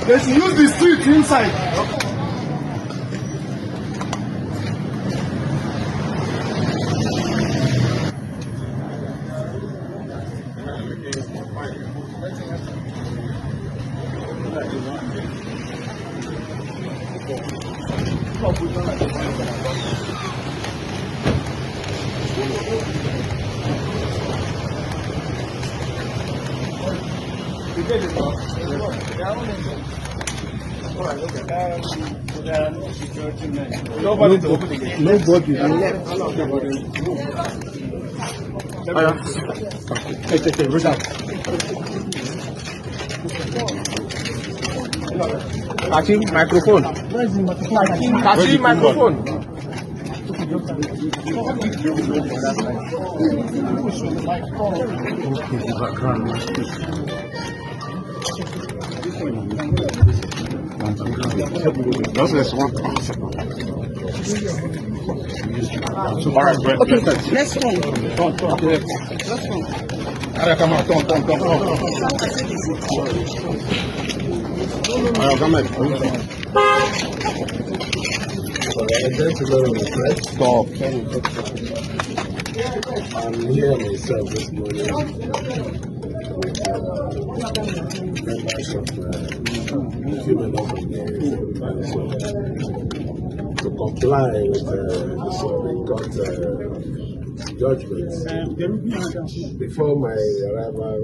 They should use the street inside. Nobody. Catching microphone. Catching microphone. That's this one. Alright, okay, next one. Come on. Stop. I'm here myself this morning with members of human organizations to comply with the Supreme Court judgment. Before my arrival,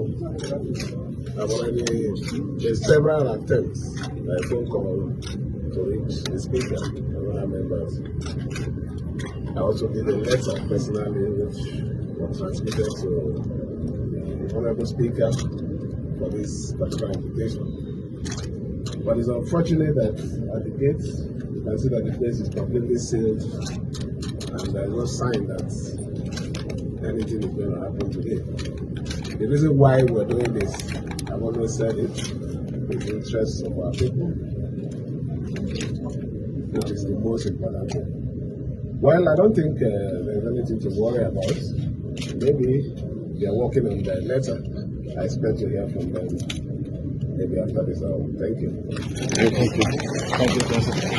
there's several attempts by phone call to reach the speaker and other members. I also did a letter personally which was transmitted to the Honorable Speaker for this particular invitation. But it's unfortunate that at the gate, you can see that the place is completely sealed and there's no sign that anything is going to happen today. The reason why we're doing this, I've always said it, is the interests of our people, which is the most important thing. Well, I don't think there's anything to worry about. Maybe they're working on their letter. I expect to hear from them maybe after this hour. Thank you. Thank you.